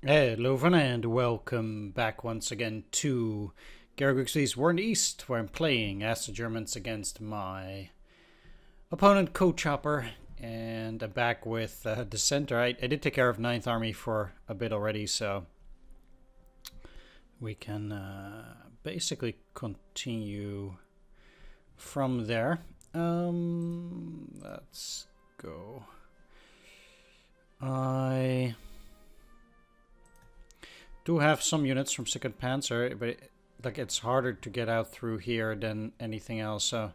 Hello and welcome back once again to Grigsby's War in the East, where I'm playing as the Germans against my opponent Co-Chopper, and I'm back with the center. I did take care of 9th Army for a bit already, so we can basically continue from there. Let's go. I do have some units from 2nd Panzer, but it's harder to get out through here than anything else, so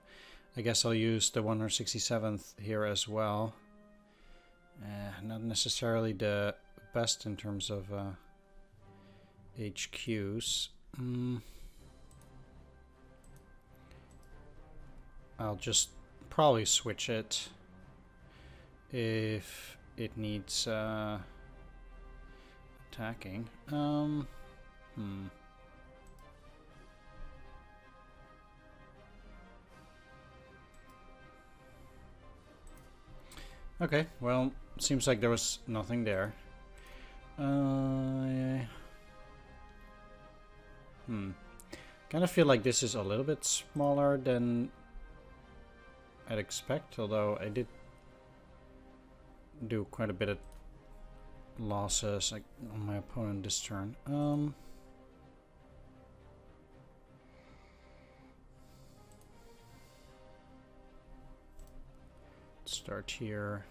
I guess I'll use the 167th here as well. Not necessarily the best in terms of HQs. I'll just probably switch it if it needs attacking. Okay, well, seems like there was nothing there. Kind of feel like this is a little bit smaller than I'd expect, although I did do quite a bit of losses on my opponent this turn. Start here.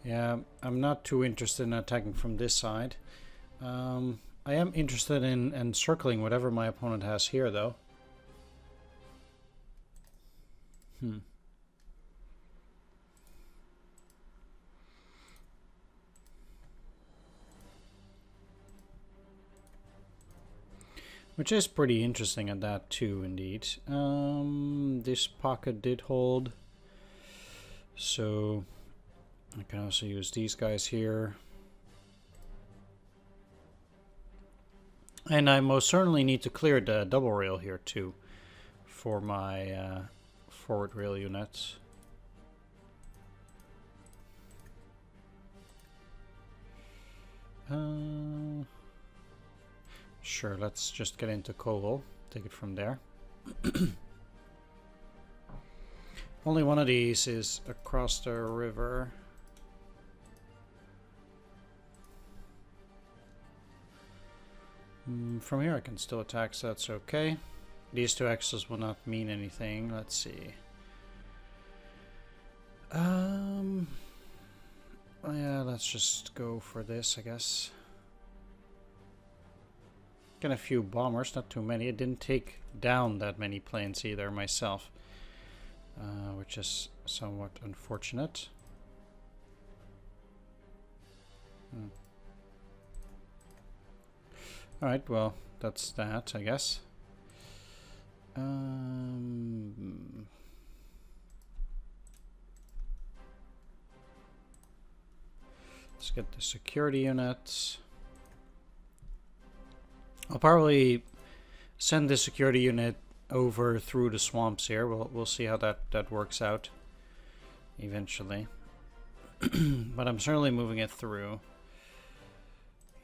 Yeah, I'm not too interested in attacking from this side. I am interested in encircling whatever my opponent has here, though. Which is pretty interesting at that too, indeed. This pocket did hold, so I can also use these guys here. And I most certainly need to clear the double rail here too for my forward rail units. Sure, let's just get into Koval, take it from there. Only one of these is across the river. From here I can still attack, so that's okay. These two axes will not mean anything. Let's see. Oh yeah, let's just go for this, I guess. Get a few bombers, not too many. It didn't take down that many planes either myself, which is somewhat unfortunate. Alright, well, that's that, I guess. Let's get the security units. I'll probably send the security unit over through the swamps here. We'll see how that works out eventually. But I'm certainly moving it through.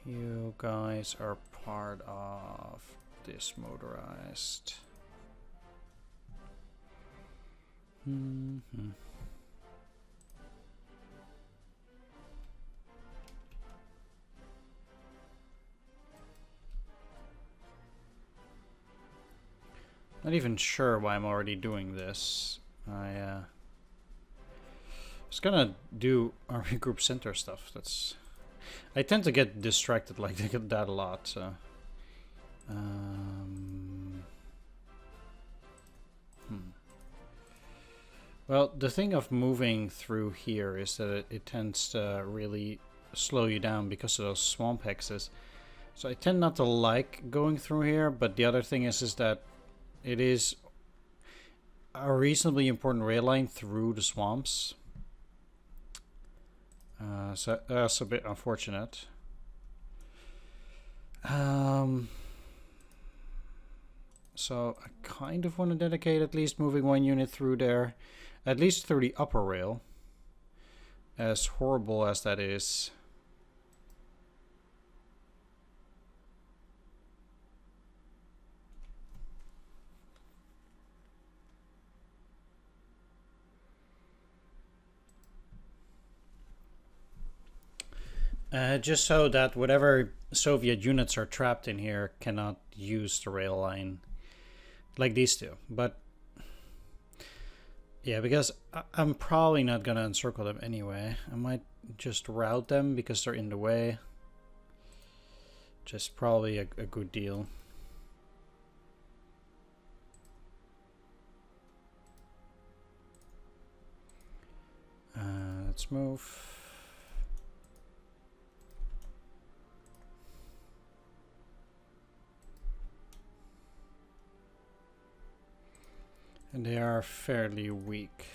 You guys are part of this motorized. Not even sure why I'm already doing this. I was gonna do Army Group Center stuff. I tend to get distracted like that a lot. So. Well, the thing of moving through here is that it tends to really slow you down because of those swamp hexes. So I tend not to like going through here, but the other thing is that it is a reasonably important rail line through the swamps. So that's a bit unfortunate. So I kind of want to dedicate at least moving one unit through there. At least through the upper rail. As horrible as that is. Just so that whatever Soviet units are trapped in here cannot use the rail line. Like these two. But yeah, because I'm probably not going to encircle them anyway. I might just route them because they're in the way. Just probably a good deal. Let's move. And they are fairly weak.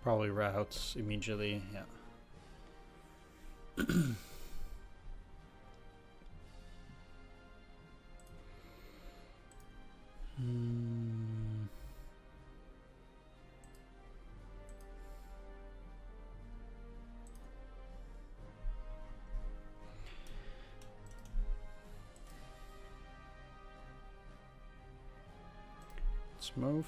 Probably routes immediately, yeah. Let's move.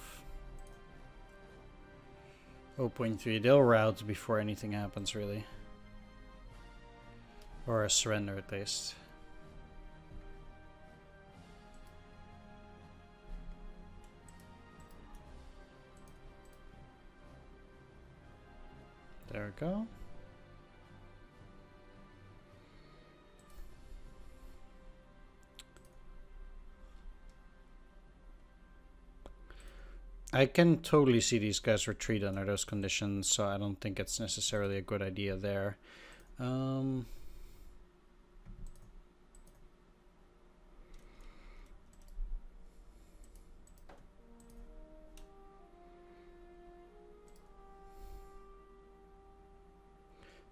0.3, they'll route before anything happens, really. Or a surrender, at least. There we go. I can totally see these guys retreat under those conditions, so I don't think it's necessarily a good idea there.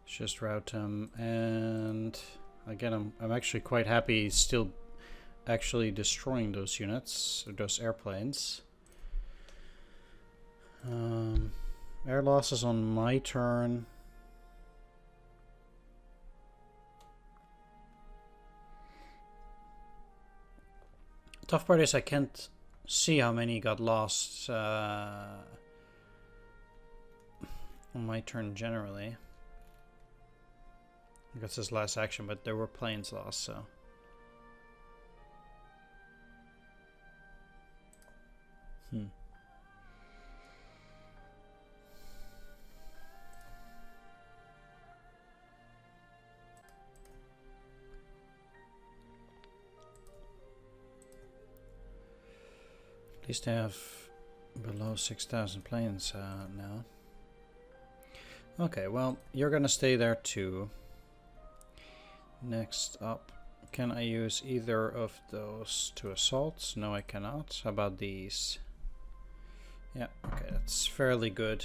Just route him, and again, I'm actually quite happy he's still actually destroying those units, or those airplanes. Air losses on my turn. Tough part is I can't see how many got lost on my turn generally. That's his last action, but there were planes lost, so. At least they have below 6,000 planes now. Okay, well, you're gonna stay there too. Next up, can I use either of those two assaults? No, I cannot. How about these? Yeah, okay, that's fairly good.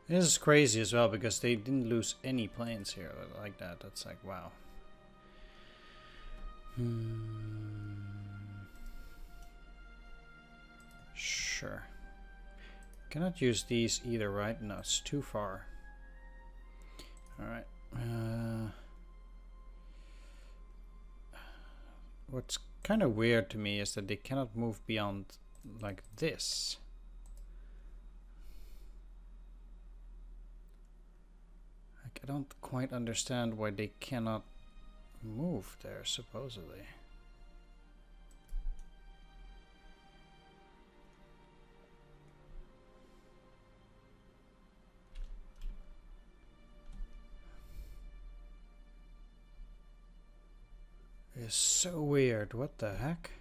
This is crazy as well because they didn't lose any planes here like that. That's like, wow. Sure. Cannot use these either, right? No, it's too far. Alright. What's kind of weird to me is that they cannot move beyond like this. I don't quite understand why they cannot move there, supposedly. It's so weird. What the heck?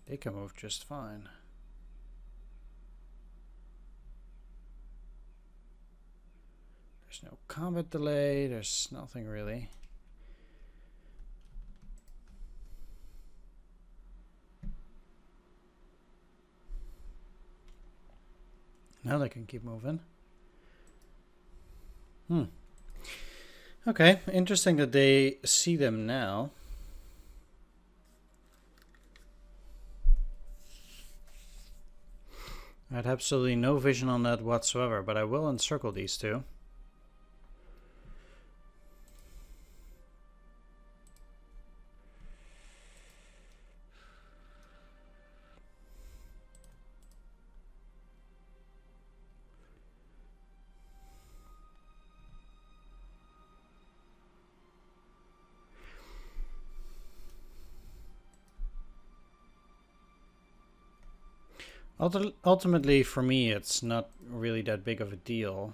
They can move just fine. There's no combat delay, there's nothing really. Now they can keep moving. Okay, interesting that they see them now. I had absolutely no vision on that whatsoever, but I will encircle these two. Ultimately, for me, it's not really that big of a deal.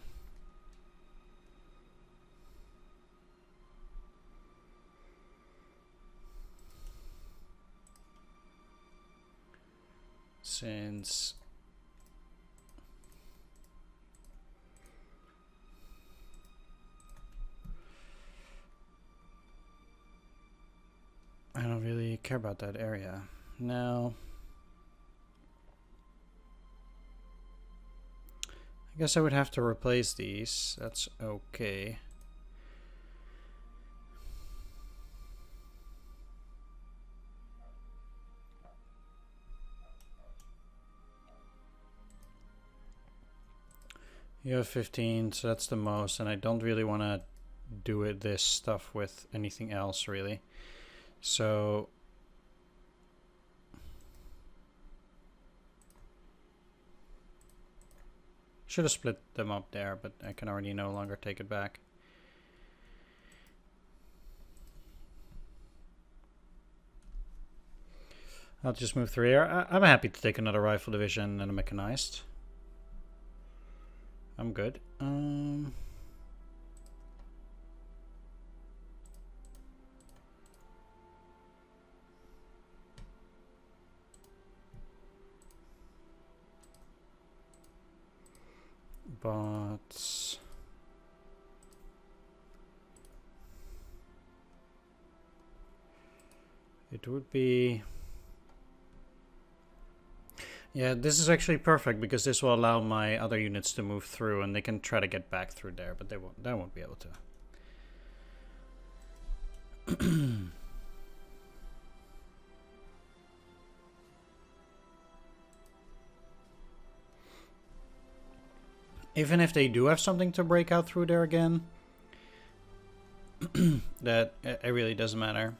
Since I don't really care about that area. Now, I guess I would have to replace these. That's okay. You have 15, so that's the most, and I don't really want to do this stuff with anything else, really. So should have split them up there, but I can already no longer take it back. I'll just move through here. I'm happy to take another rifle division and a mechanized. I'm good. But it would be, yeah, this is actually perfect because this will allow my other units to move through and they can try to get back through there, but they won't be able to. Even if they do have something to break out through there again, that it really doesn't matter.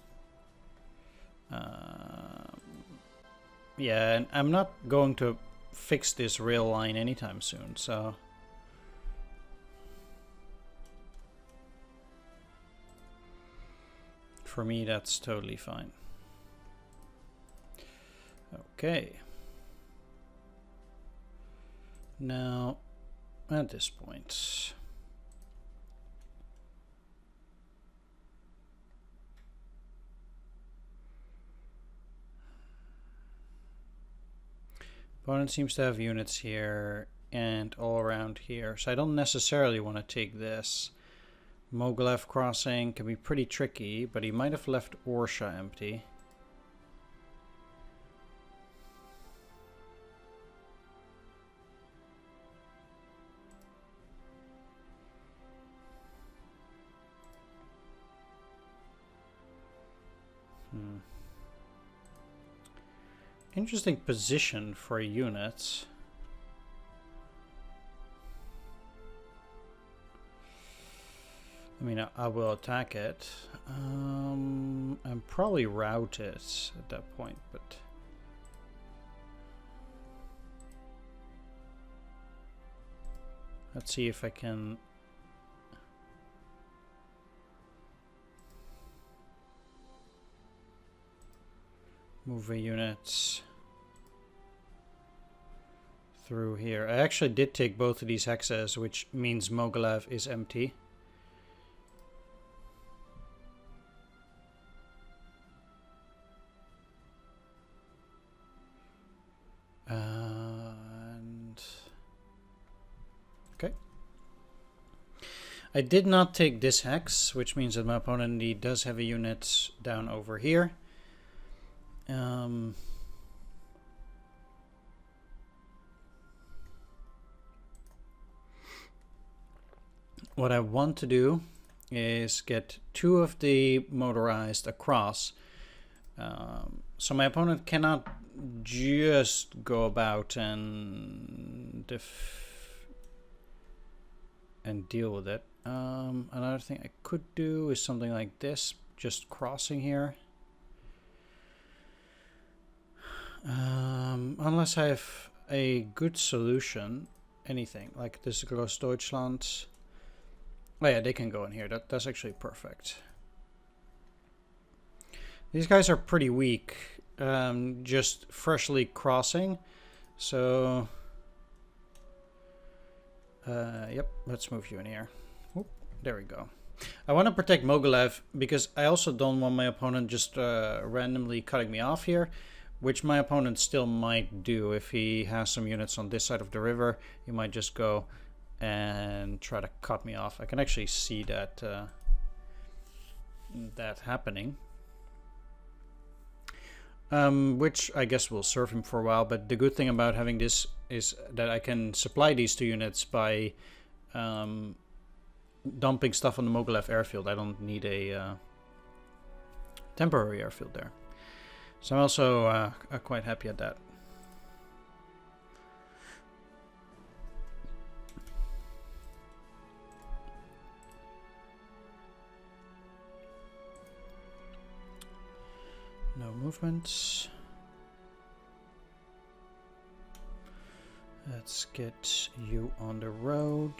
Yeah, and I'm not going to fix this rail line anytime soon, so for me that's totally fine. Okay. Now, at this point, opponent seems to have units here and all around here, so I don't necessarily want to take this. Mogilev crossing can be pretty tricky, but he might have left Orsha empty. Interesting position for a unit. I mean, I will attack it. And probably route it at that point, but let's see if I can move a unit through here. I actually did take both of these hexes, which means Mogilev is empty. And okay. I did not take this hex, which means that my opponent indeed does have a unit down over here. what I want to do is get 2 of the motorized across. So my opponent cannot just go about and deal with it. Another thing I could do is something like this, just crossing here. Unless I have a good solution, anything like this goes Deutschland. Oh yeah, they can go in here. That's actually perfect. These guys are pretty weak, just freshly crossing. So, yep, let's move you in here. Oop, there we go. I want to protect Mogilev because I also don't want my opponent just randomly cutting me off here, which my opponent still might do. If he has some units on this side of the river, he might just go and try to cut me off. I can actually see that that happening. Which I guess will serve him for a while, but the good thing about having this is that I can supply these 2 units by dumping stuff on the Mogilev airfield. I don't need a temporary airfield there. So I'm also quite happy at that. No movements. Let's get you on the road.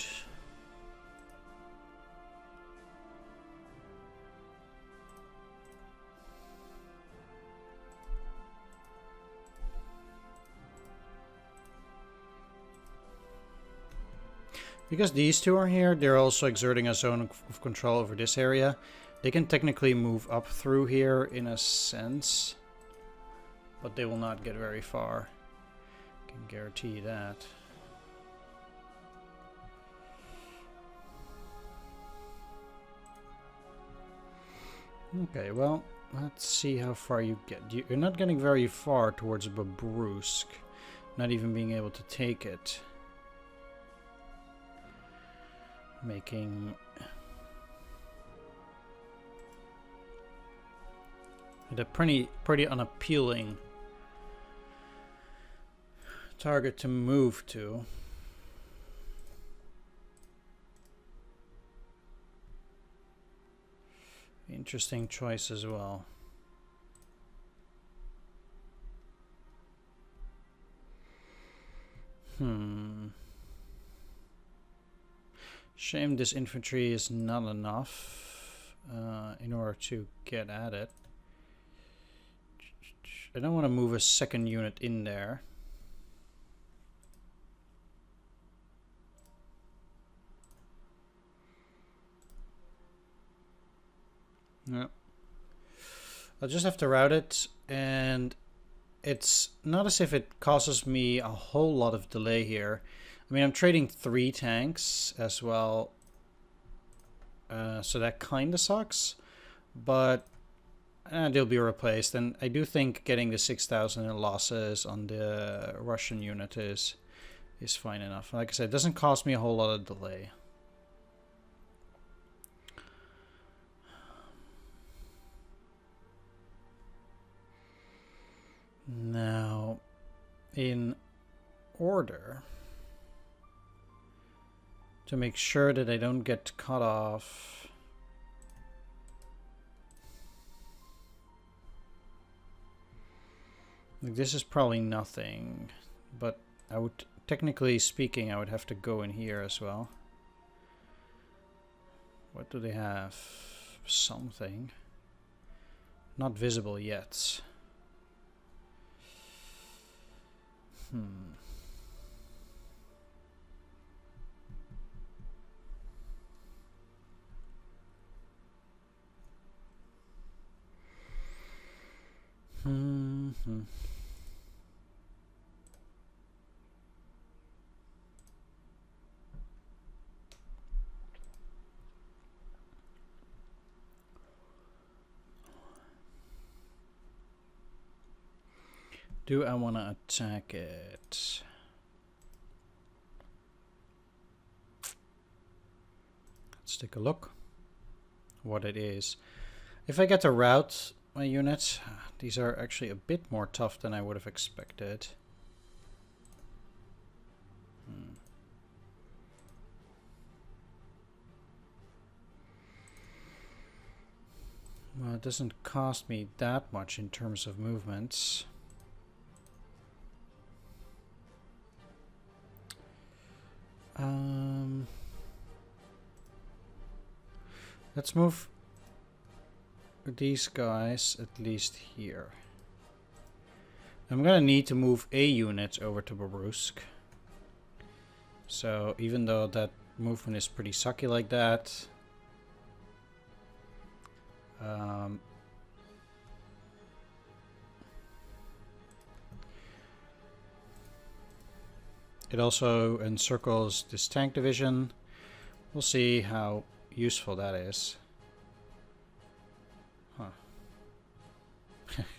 Because these 2 are here, they're also exerting a zone of control over this area. They can technically move up through here in a sense, but they will not get very far. I can guarantee that. Okay, well, let's see how far you get. You're not getting very far towards Babrusk, not even being able to take it. Making it a pretty unappealing target to move to. Interesting choice as well. Shame this infantry is not enough in order to get at it. I don't want to move a second unit in there. Yeah. I'll just have to route it, and it's not as if it causes me a whole lot of delay here. I mean, I'm trading 3 tanks as well, so that kind of sucks, but they'll be replaced. And I do think getting the 6,000 in losses on the Russian unit is fine enough. Like I said, it doesn't cost me a whole lot of delay. Now, in order to make sure that I don't get cut off, like, this is probably nothing, but I would, technically speaking, I would have to go in here as well. What do they have? Something. Not visible yet. Do I want to attack it? Let's take a look what it is. If I get to route my units, these are actually a bit more tough than I would have expected. Well, it doesn't cost me that much in terms of movements. Let's move these guys at least here. I'm gonna need to move a unit over to Babrusk. So even though that movement is pretty sucky like that, it also encircles this tank division. We'll see how useful that is. Huh.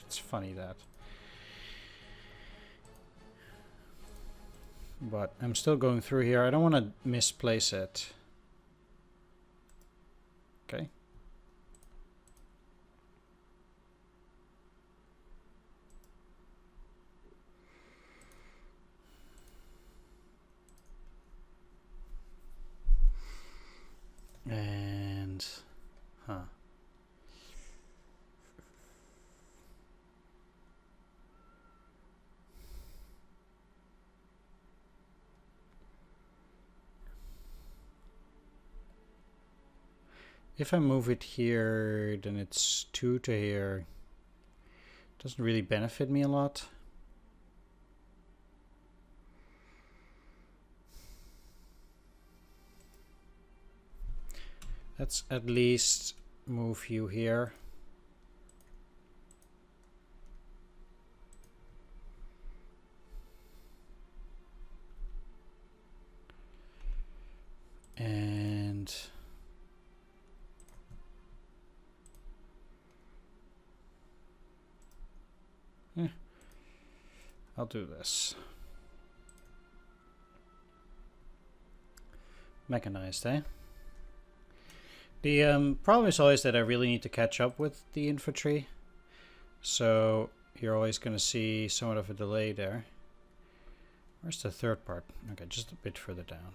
It's funny that. But I'm still going through here. I don't want to misplace it. Okay. And, if I move it here, then it's 2 to here. Doesn't really benefit me a lot. Let's at least move you here. And I'll do this. Mechanized, eh? The problem is always that I really need to catch up with the infantry. So you're always going to see somewhat of a delay there. Where's the third part? Okay, just a bit further down.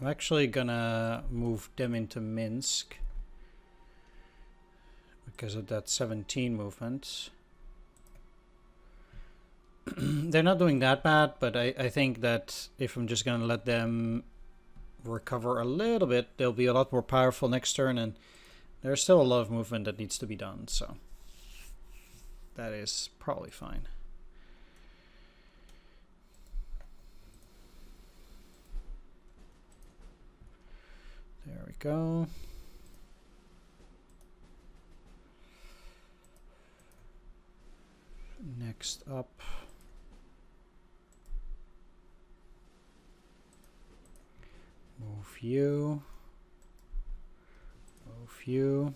I'm actually gonna move them into Minsk because of that 17 movement. They're not doing that bad, but I think that if I'm just gonna let them recover a little bit, they'll be a lot more powerful next turn, and there's still a lot of movement that needs to be done, so that is probably fine. There we go. Next up. Move you. Move you.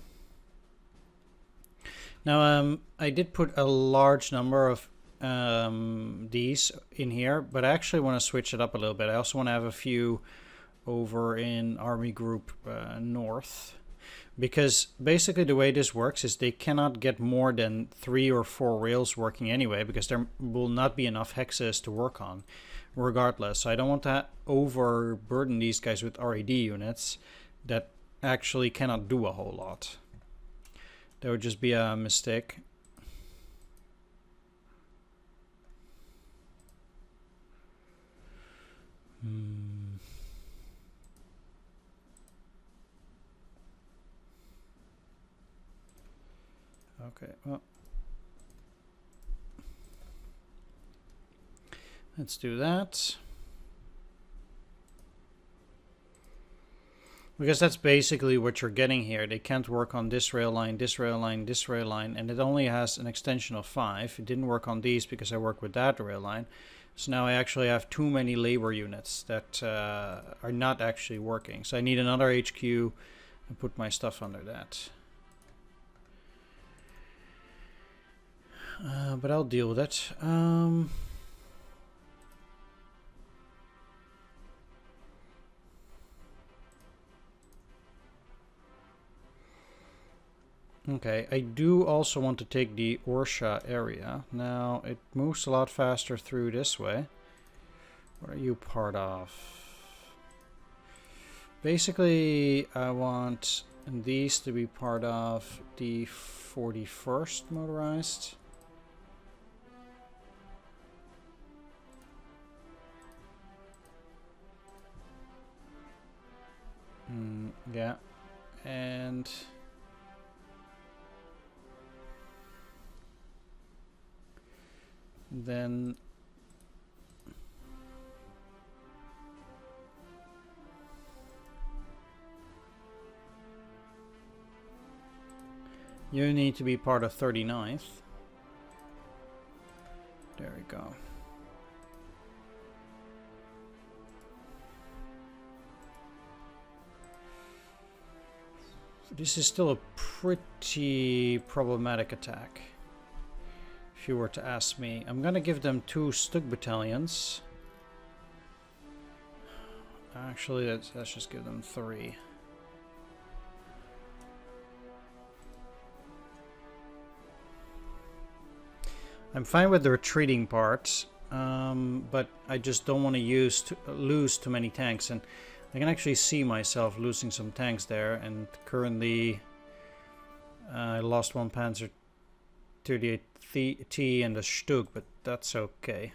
Now, I did put a large number of these in here, but I actually want to switch it up a little bit. I also want to have a few over in Army Group North, because basically the way this works is they cannot get more than 3 or 4 rails working anyway, because there will not be enough hexes to work on regardless. So I don't want to overburden these guys with RAD units that actually cannot do a whole lot. That would just be a mistake. Okay, well, let's do that. Because that's basically what you're getting here. They can't work on this rail line, this rail line, this rail line, and it only has an extension of 5. It didn't work on these because I worked with that rail line. So now I actually have too many labor units that are not actually working. So I need another HQ and put my stuff under that. But I'll deal with it. Okay, I do also want to take the Orsha area. Now, it moves a lot faster through this way. What are you part of? Basically, I want these to be part of the 41st motorized. Yeah, and then you need to be part of 39th. There we go. This is still a pretty problematic attack, if you were to ask me. I'm gonna give them 2 Stug battalions. Actually, let's just give them 3. I'm fine with the retreating part, but I just don't want to lose too many tanks, and I can actually see myself losing some tanks there, and currently I lost 1 Panzer 38T and a Stug, but that's okay.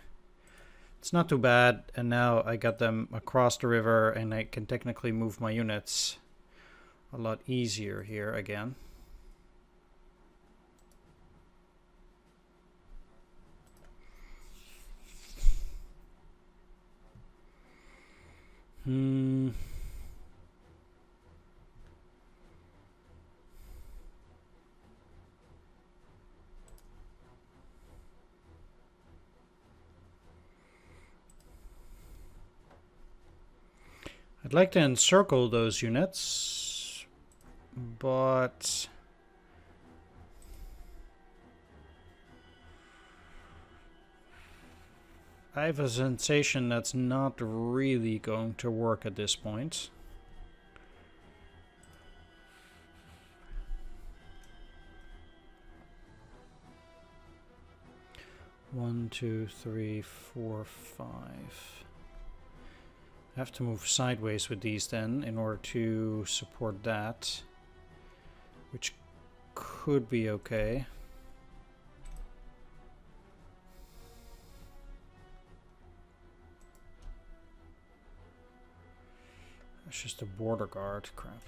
It's not too bad, and now I got them across the river, and I can technically move my units a lot easier here again. I'd like to encircle those units, but I have a sensation that's not really going to work at this point. One, two, three, four, 5. I have to move sideways with these then in order to support that, which could be okay. It's just a border guard, crap.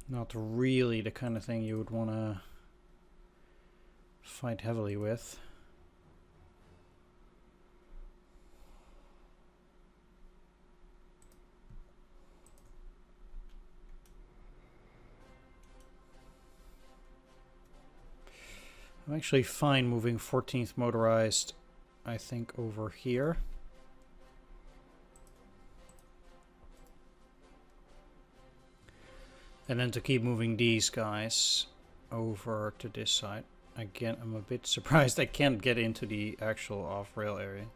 Not really the kind of thing you would want to fight heavily with. I'm actually fine moving 14th motorized, I think, over here. And then to keep moving these guys over to this side. Again, I'm a bit surprised I can't get into the actual off-rail area.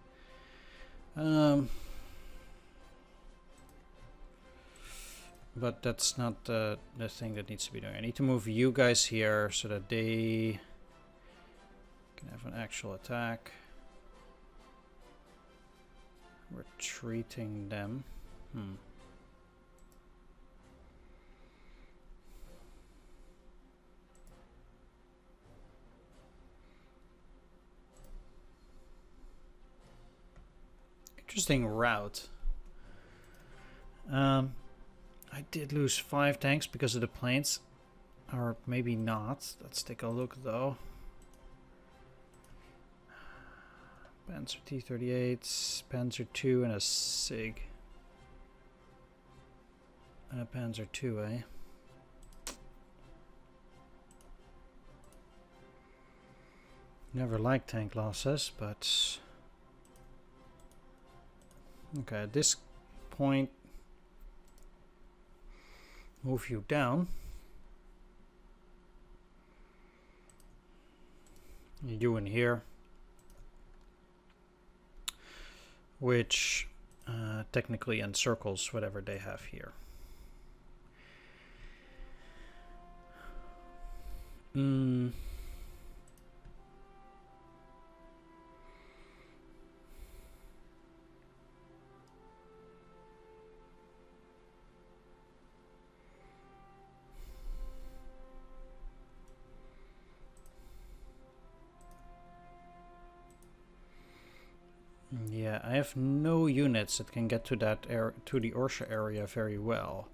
But that's not the thing that needs to be done. I need to move you guys here so that they can have an actual attack. Retreating them. Interesting route. I did lose 5 tanks because of the planes. Or maybe not. Let's take a look though. Panzer T-38s, Panzer 2 and a SIG. And a Panzer 2, eh? Never liked tank losses, but... Okay, at this point, move you down. You in here, which technically encircles whatever they have here. Yeah, I have no units that can get to that to the Orsha area very well.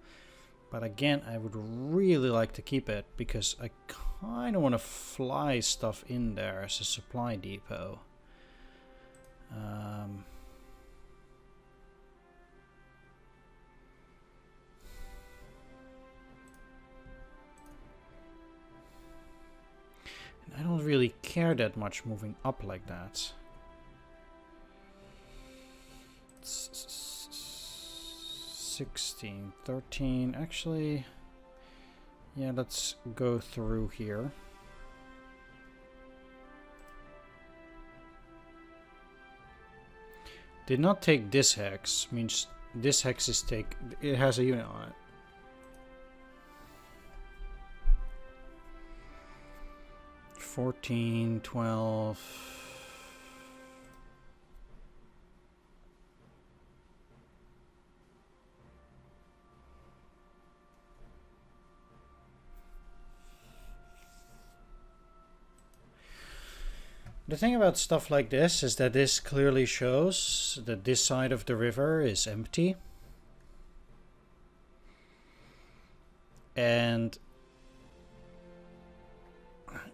But again, I would really like to keep it because I kind of want to fly stuff in there as a supply depot. And I don't really care that much moving up like that. 16, 13, actually, yeah, let's go through here. Did not take this hex, means this hex is it has a unit on it. $14, $12. The thing about stuff like this is that this clearly shows that this side of the river is empty. And,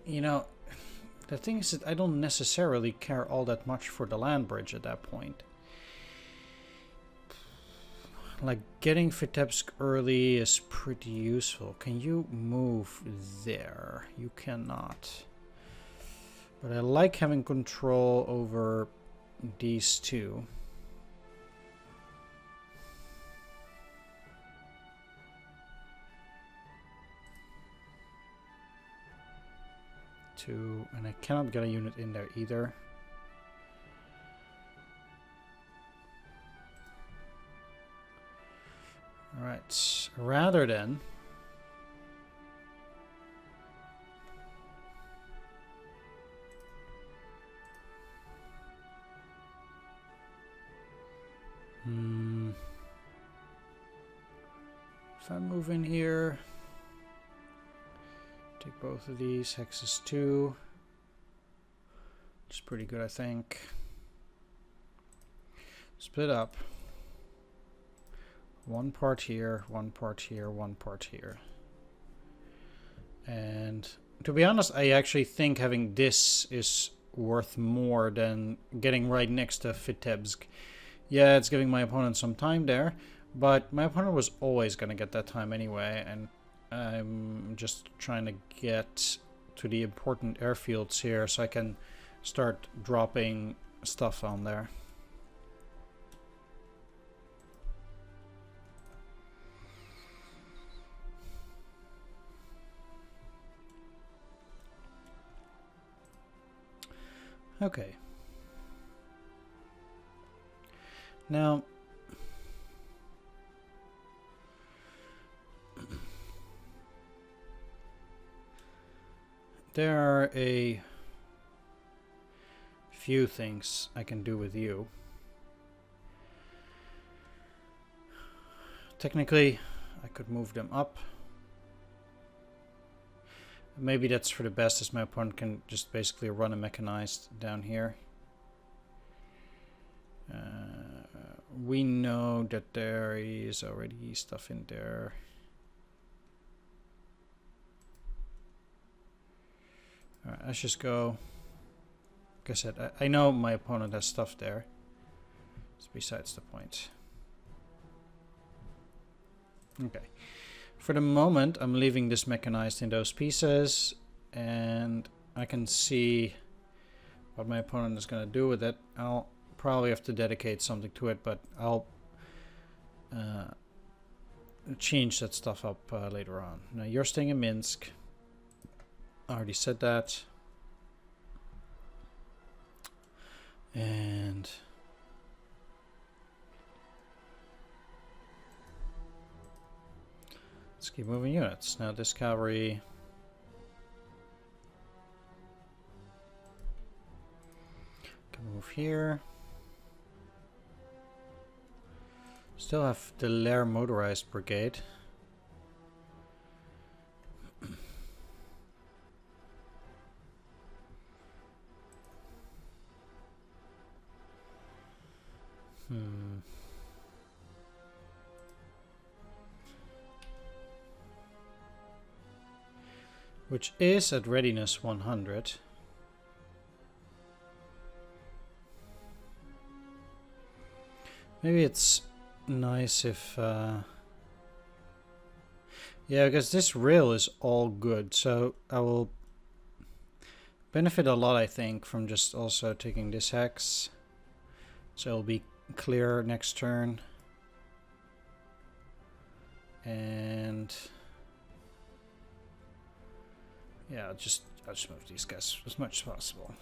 you know, the thing is that I don't necessarily care all that much for the land bridge at that point. Like, getting Vitebsk early is pretty useful. Can you move there? You cannot. But I like having control over these two. And I cannot get a unit in there either. Alright, rather than if I move in here, take both of these, hexes 2, which is pretty good, I think. Split up. One part here, one part here, one part here. And to be honest, I actually think having this is worth more than getting right next to Vitebsk. Yeah, it's giving my opponent some time there, but my opponent was always going to get that time anyway, and I'm just trying to get to the important airfields here so I can start dropping stuff on there. Okay. Now, there are a few things I can do with you. Technically, I could move them up. Maybe that's for the best, as my opponent can just basically run a mechanized down here. We know that there is already stuff in there. Alright, let's just go. Like I said, I know my opponent has stuff there. It's besides the point. Okay. For the moment, I'm leaving this mechanized in those pieces, and I can see what my opponent is going to do with it. I'll probably have to dedicate something to it, but I'll change that stuff up later on. Now, you're staying in Minsk. I already said that. And let's keep moving units. Now this cavalry can move here. Still have the Lair motorized brigade. Which is at readiness 100. Maybe it's nice if... yeah, because this rail is all good, so I will benefit a lot, I think, from just also taking this hex. So it'll be clear next turn. And... yeah, I'll just move these guys as much as possible.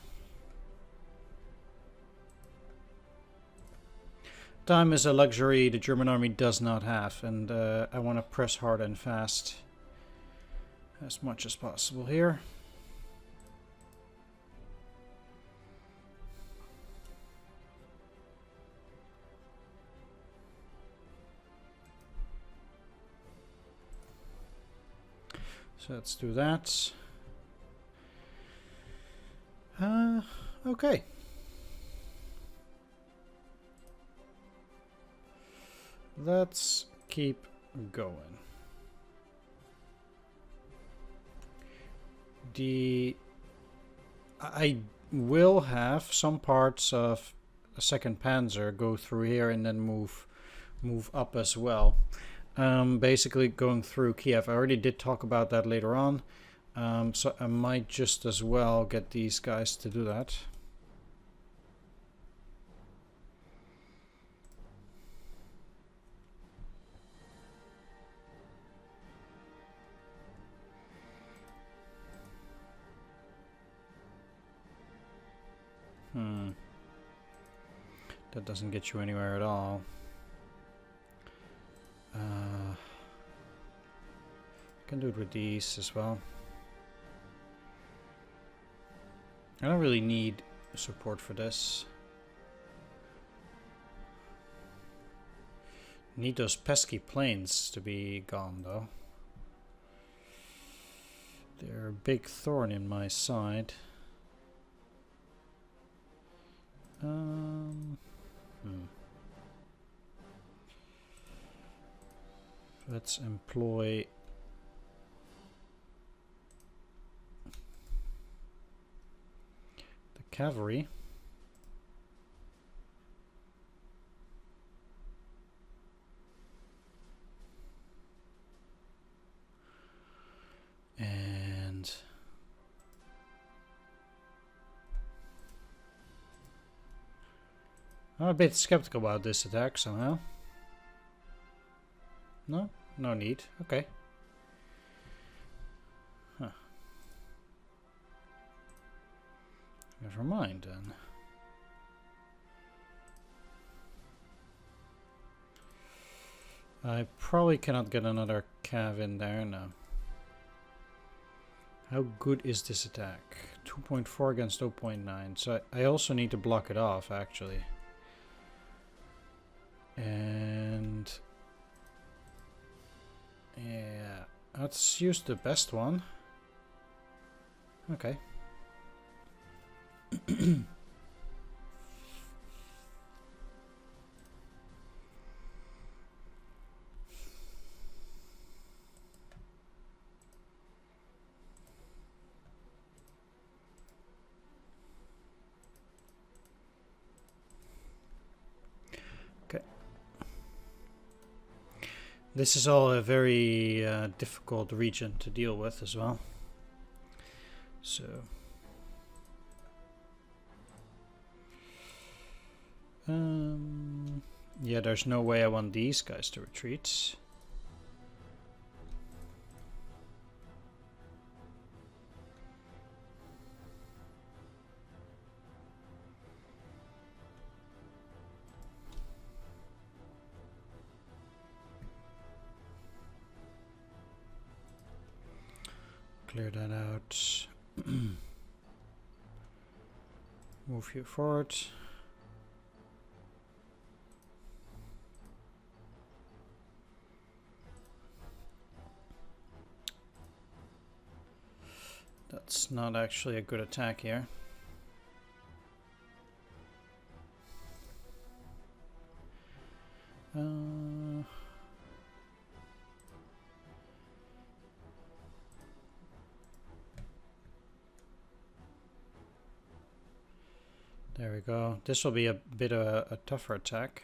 Time is a luxury the German army does not have, and I want to press hard and fast as much as possible here. So let's do that. Okay. Let's keep going. I will have some parts of a second Panzer go through here and then move up as well. Basically going through Kiev. I already did talk about that later on. So I might just as well get these guys to do that. That doesn't get you anywhere at all. Can do it with these as well. I don't really need support for this. Need those pesky planes to be gone though. They're a big thorn in my side. Let's employ the cavalry. And I'm a bit skeptical about this attack somehow. No? No need. Okay. Huh. Never mind then. I probably cannot get another cav in there, no. How good is this attack? 2.4 against 0.9. So I also need to block it off, actually. And... yeah, let's use the best one. Okay. This is all a very difficult region to deal with as well. So... yeah, there's no way I want these guys to retreat. clear that out. Move you forward. That's not actually a good attack here. There we go. This will be a bit of a tougher attack.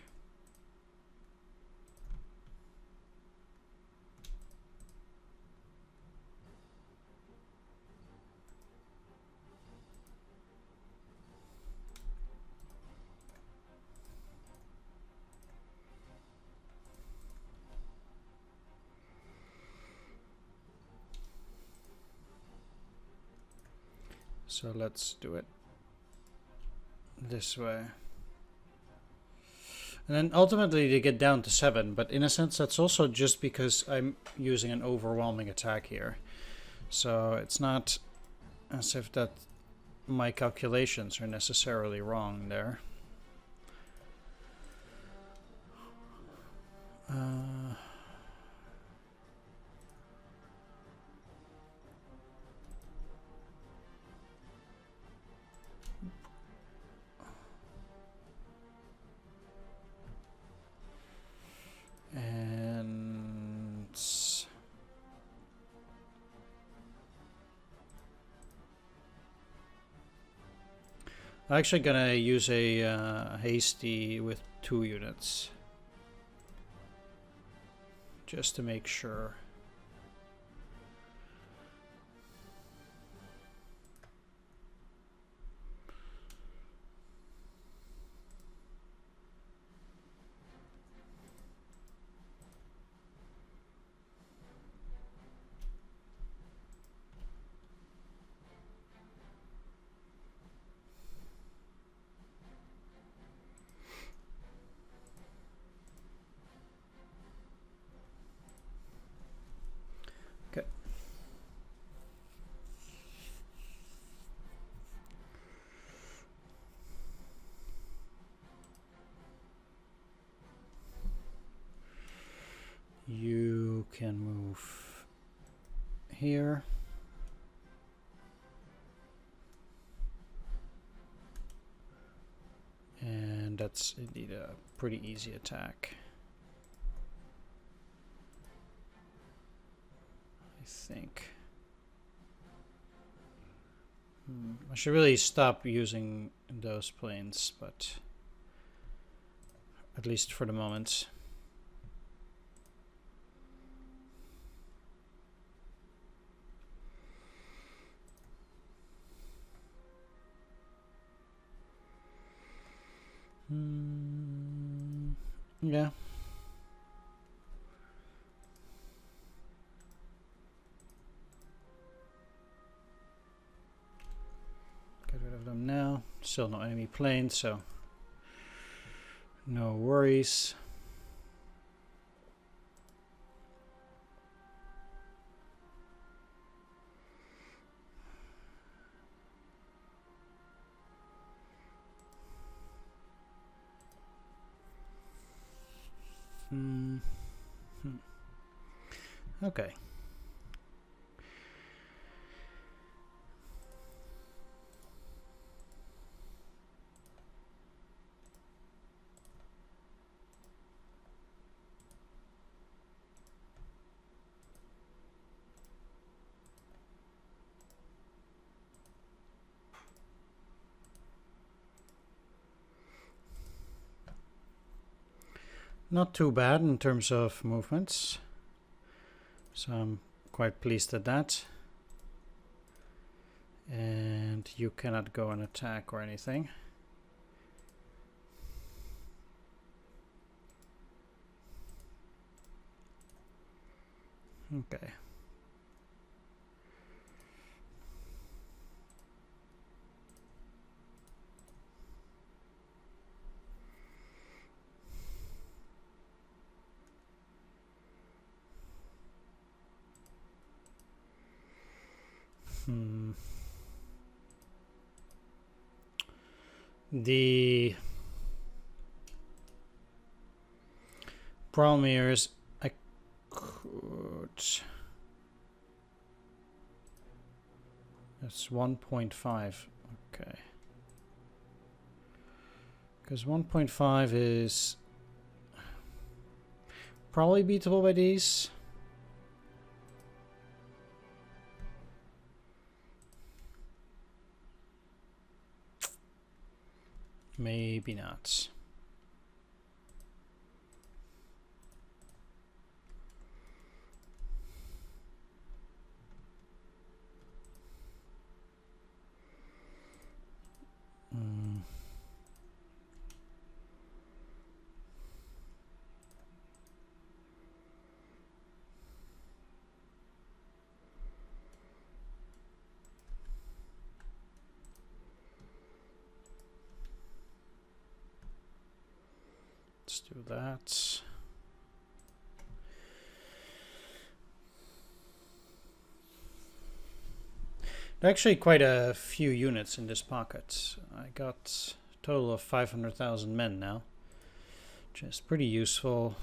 So let's do it this way. And then ultimately they get down to 7, but in a sense that's also just because I'm using an overwhelming attack here. So it's not as if that my calculations are necessarily wrong there. I'm actually gonna use a hasty with 2 units. Just to make sure. You can move here. And that's indeed a pretty easy attack. I think. I should really stop using those planes, but at least for the moment. Yeah. Get rid of them now. Still no enemy planes, so no worries. Okay. Not too bad in terms of movements. So I'm quite pleased at that. And you cannot go and attack or anything. Okay. The problem here is I could... That's 1.5. Okay. Because 1.5 is probably beatable by these. Maybe not. Let's do that. Actually quite a few units in this pocket. I got a total of 500,000 men now, which is pretty useful.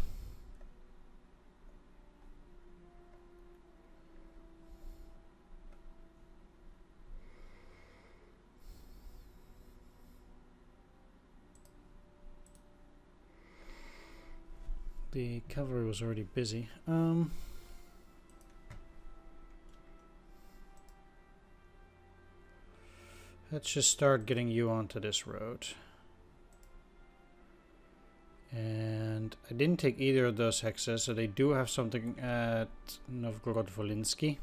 The cavalry was already busy. Let's just start getting you onto this road. And I didn't take either of those hexes, so they do have something at Novgorod-Volinsky.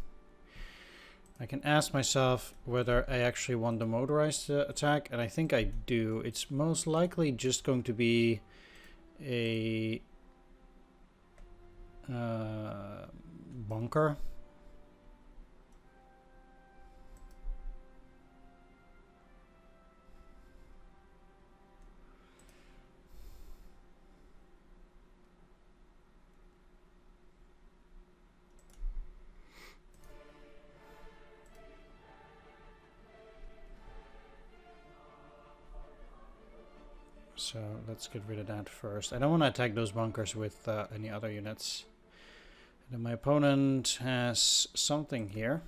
I can ask myself whether I actually want the motorized attack, and I think I do. It's most likely just going to be a bunker. So let's get rid of that first. I don't want to attack those bunkers with any other units. And my opponent has something here.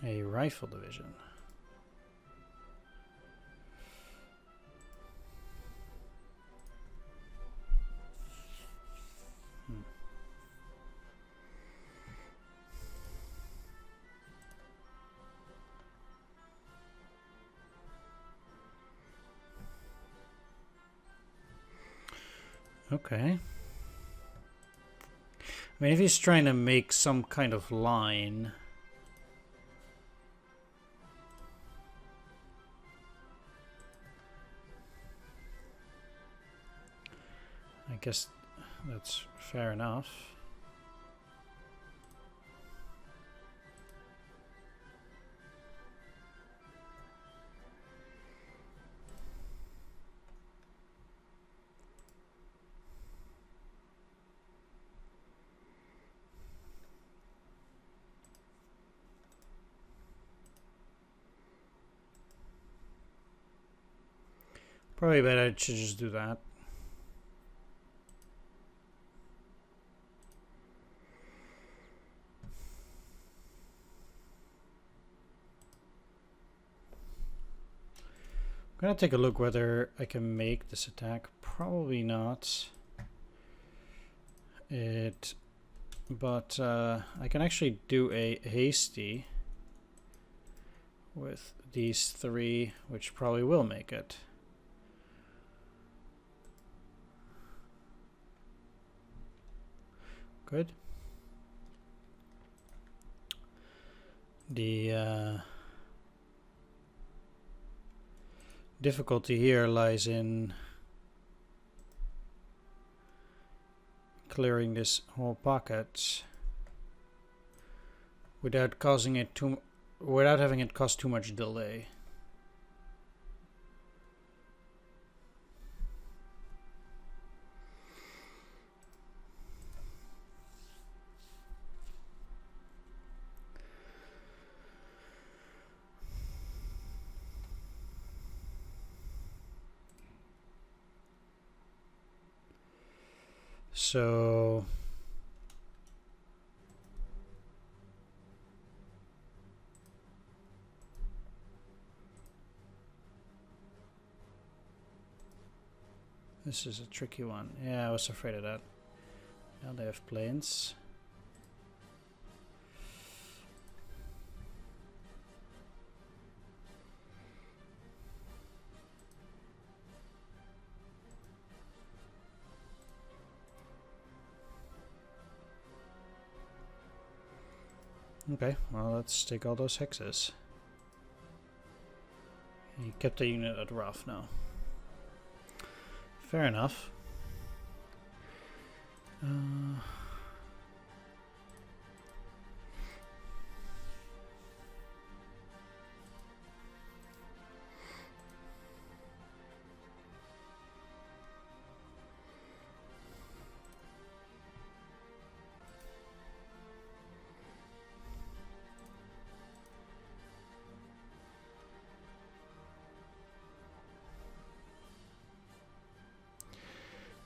A rifle division. Okay. I mean, if he's trying to make some kind of line... I guess that's fair enough. Probably better to just do that. I'm gonna take a look whether I can make this attack. Probably not. But I can actually do a hasty with these three, which probably will make it. Good. The difficulty here lies in clearing this whole pocket without causing it without having it cause too much delay. So this is a tricky one. Yeah, I was afraid of that. Now they have planes. Okay, well, let's take all those hexes. He kept the unit at rough now. Fair enough.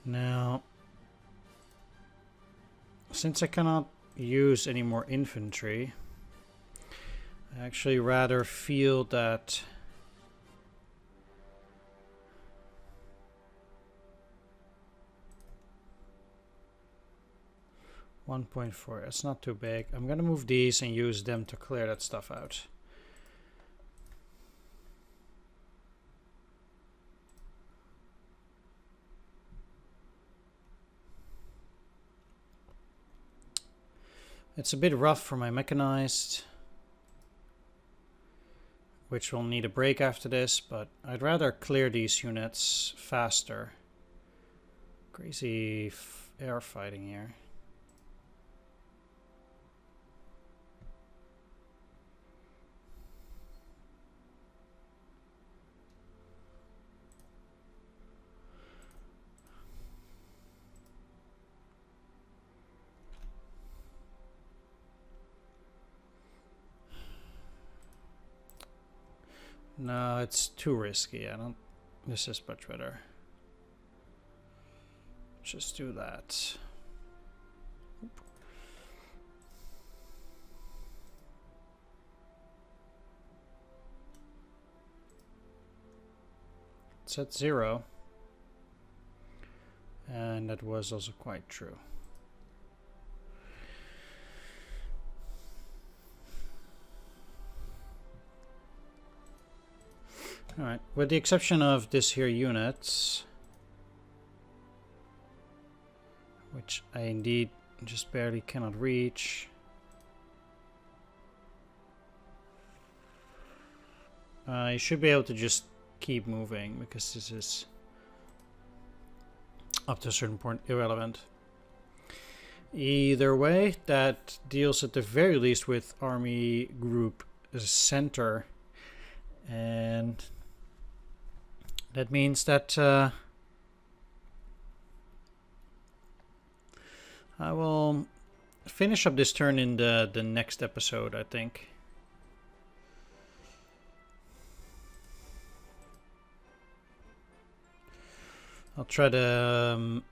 Now, since I cannot use any more infantry, I actually rather feel that .4, that's not too big. I'm gonna move these and use them to clear that stuff out. It's a bit rough for my mechanized, which will need a break after this, but I'd rather clear these units faster. Crazy air fighting here. No, it's too risky. I don't. This is much better. Just do that. Oop. It's at 0. And that was also quite true. Alright, with the exception of this here unit, which I indeed just barely cannot reach. You should be able to just keep moving because this is up to a certain point irrelevant. Either way, that deals at the very least with Army Group Center, and that means that I will finish up this turn in the next episode, I think. I'll try to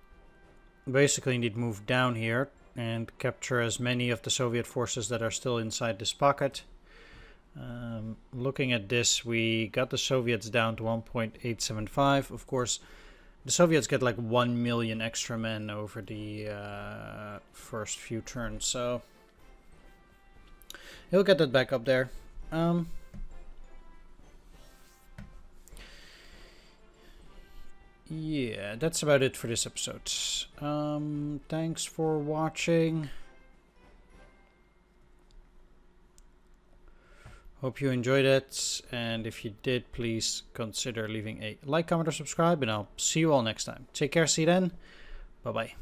basically need to move down here and capture as many of the Soviet forces that are still inside this pocket. Looking at this, we got the Soviets down to 1.875. Of course, the Soviets get like 1 million extra men over the first few turns, so he'll get that back up there. Yeah, that's about it for this episode. Thanks for watching. Hope you enjoyed it, and if you did, please consider leaving a like, comment, or subscribe, and I'll see you all next time. Take care, see you then. Bye-bye.